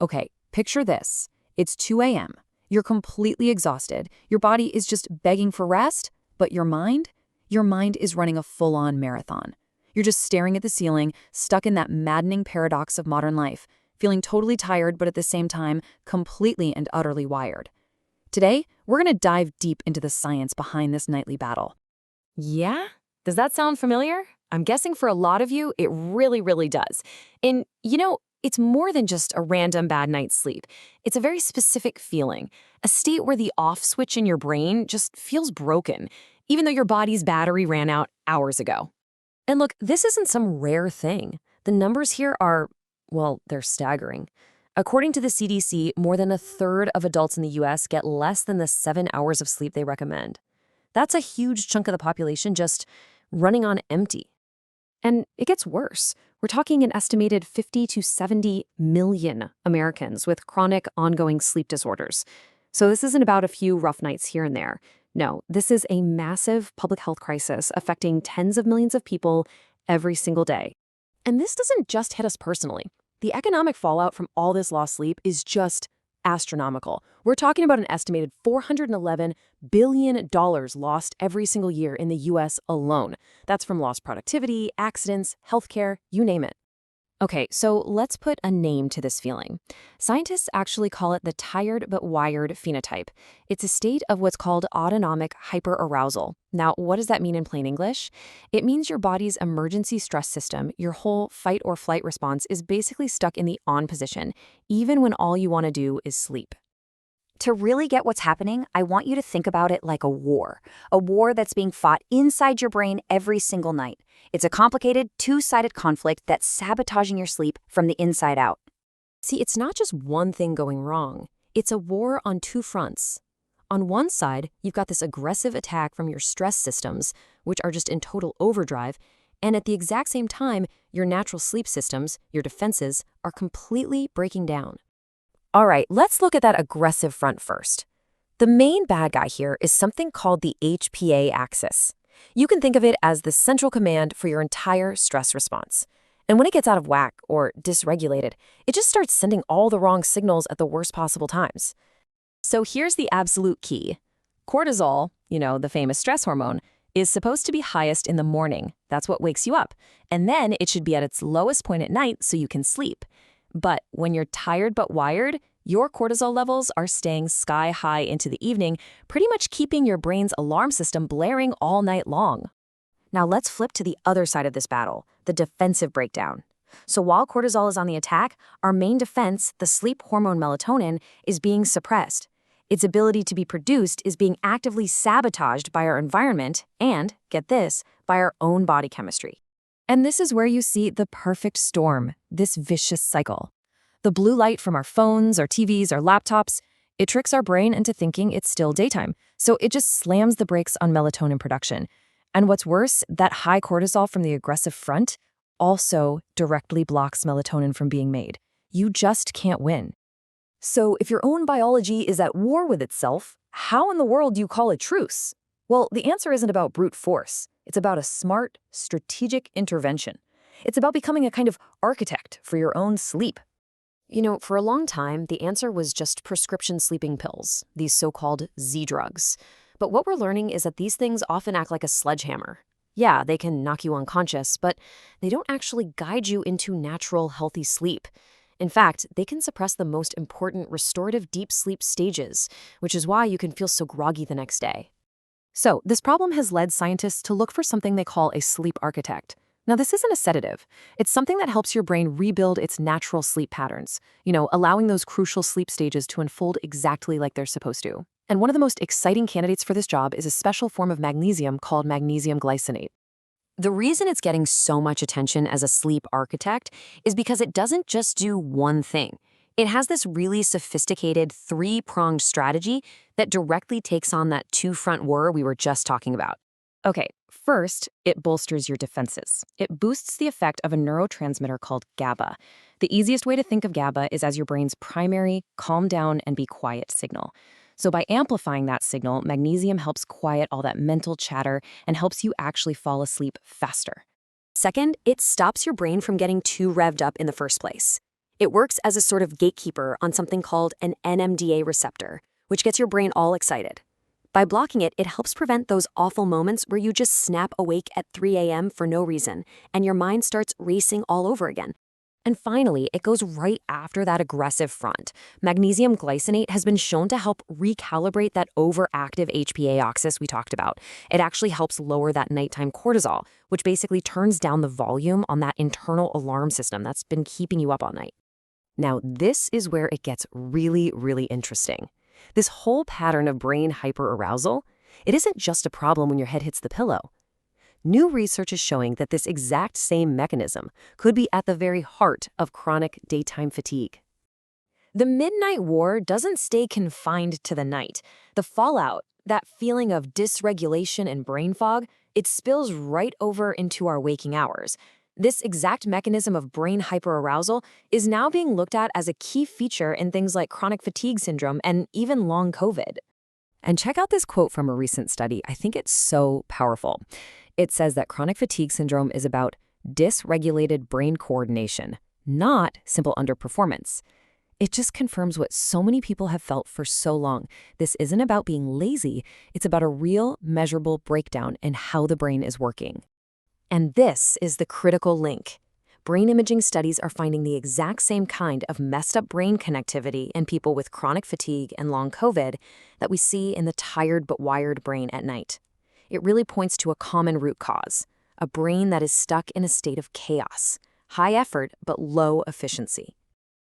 Okay, picture this. It's 2 a.m. You're completely exhausted. Your body is just begging for rest, but your mind? Your mind is running a full-on marathon. You're just staring at the ceiling, stuck in that maddening paradox of modern life, feeling totally tired but at the same time completely and utterly wired. Today, we're going to dive deep into the science behind this nightly battle. Yeah? Does that sound familiar? I'm guessing for a lot of you, it really, really does. And, it's more than just a random bad night's sleep. It's a very specific feeling, a state where the off switch in your brain just feels broken, even though your body's battery ran out hours ago. And look, this isn't some rare thing. The numbers here are, well, they're staggering. According to the CDC, more than a third of adults in the US get less than the 7 hours of sleep they recommend. That's a huge chunk of the population just running on empty. And it gets worse. We're talking an estimated 50 to 70 million Americans with chronic ongoing sleep disorders. So this isn't about a few rough nights here and there. No, this is a massive public health crisis affecting tens of millions of people every single day. And this doesn't just hit us personally. The economic fallout from all this lost sleep is just astronomical. We're talking about an estimated $411 billion lost every single year in the US alone. That's from lost productivity, accidents, healthcare, you name it. Okay, so let's put a name to this feeling. Scientists actually call it the tired but wired phenotype. It's a state of what's called autonomic hyperarousal. Now, what does that mean in plain English? It means your body's emergency stress system, your whole fight or flight response, is basically stuck in the on position, even when all you want to do is sleep. To really get what's happening, I want you to think about it like a war that's being fought inside your brain every single night. It's a complicated, two-sided conflict that's sabotaging your sleep from the inside out. See, it's not just one thing going wrong. It's a war on two fronts. On one side, you've got this aggressive attack from your stress systems, which are just in total overdrive, and at the exact same time, your natural sleep systems, your defenses, are completely breaking down. All right, let's look at that aggressive front first. The main bad guy here is something called the HPA axis. You can think of it as the central command for your entire stress response. And when it gets out of whack or dysregulated, it just starts sending all the wrong signals at the worst possible times. So here's the absolute key. Cortisol, the famous stress hormone, is supposed to be highest in the morning. That's what wakes you up. And then it should be at its lowest point at night so you can sleep. But when you're tired but wired, your cortisol levels are staying sky high into the evening, pretty much keeping your brain's alarm system blaring all night long. Now let's flip to the other side of this battle, the defensive breakdown. So while cortisol is on the attack, our main defense, the sleep hormone melatonin, is being suppressed. Its ability to be produced is being actively sabotaged by our environment and, get this, by our own body chemistry. And this is where you see the perfect storm, this vicious cycle. The blue light from our phones, our TVs, our laptops, it tricks our brain into thinking it's still daytime, so it just slams the brakes on melatonin production. And what's worse, that high cortisol from the aggressive front also directly blocks melatonin from being made. You just can't win. So if your own biology is at war with itself, how in the world do you call a truce? Well, the answer isn't about brute force. It's about a smart, strategic intervention. It's about becoming a kind of architect for your own sleep. For a long time, the answer was just prescription sleeping pills, these so-called Z-drugs. But what we're learning is that these things often act like a sledgehammer. Yeah, they can knock you unconscious, but they don't actually guide you into natural, healthy sleep. In fact, they can suppress the most important restorative deep sleep stages, which is why you can feel so groggy the next day. So, this problem has led scientists to look for something they call a sleep architect. Now, this isn't a sedative. It's something that helps your brain rebuild its natural sleep patterns, allowing those crucial sleep stages to unfold exactly like they're supposed to. And one of the most exciting candidates for this job is a special form of magnesium called magnesium glycinate. The reason it's getting so much attention as a sleep architect is because it doesn't just do one thing. It has this really sophisticated three-pronged strategy that directly takes on that two-front war we were just talking about. Okay, first, it bolsters your defenses. It boosts the effect of a neurotransmitter called GABA. The easiest way to think of GABA is as your brain's primary calm down and be quiet signal. So by amplifying that signal, magnesium helps quiet all that mental chatter and helps you actually fall asleep faster. Second, it stops your brain from getting too revved up in the first place. It works as a sort of gatekeeper on something called an NMDA receptor, which gets your brain all excited. By blocking it, it helps prevent those awful moments where you just snap awake at 3 a.m. for no reason, and your mind starts racing all over again. And finally, it goes right after that aggressive front. Magnesium glycinate has been shown to help recalibrate that overactive HPA axis we talked about. It actually helps lower that nighttime cortisol, which basically turns down the volume on that internal alarm system that's been keeping you up all night. Now, this is where it gets really, really interesting. This whole pattern of brain hyperarousal, it isn't just a problem when your head hits the pillow. New research is showing that this exact same mechanism could be at the very heart of chronic daytime fatigue. The midnight war doesn't stay confined to the night. The fallout, that feeling of dysregulation and brain fog, it spills right over into our waking hours. This exact mechanism of brain hyperarousal is now being looked at as a key feature in things like chronic fatigue syndrome and even long COVID. And check out this quote from a recent study. I think it's so powerful. It says that chronic fatigue syndrome is about dysregulated brain coordination, not simple underperformance. It just confirms what so many people have felt for so long. This isn't about being lazy. It's about a real, measurable breakdown in how the brain is working. And this is the critical link. Brain imaging studies are finding the exact same kind of messed up brain connectivity in people with chronic fatigue and long COVID that we see in the tired but wired brain at night. It really points to a common root cause, a brain that is stuck in a state of chaos, high effort but low efficiency.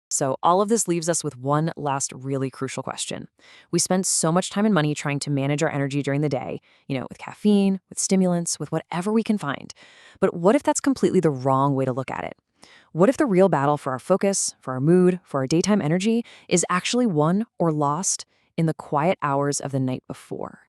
So all of this leaves us with one last really crucial question. We spend so much time and money trying to manage our energy during the day, with caffeine, with stimulants, with whatever we can find. But what if that's completely the wrong way to look at it? What if the real battle for our focus, for our mood, for our daytime energy is actually won or lost in the quiet hours of the night before?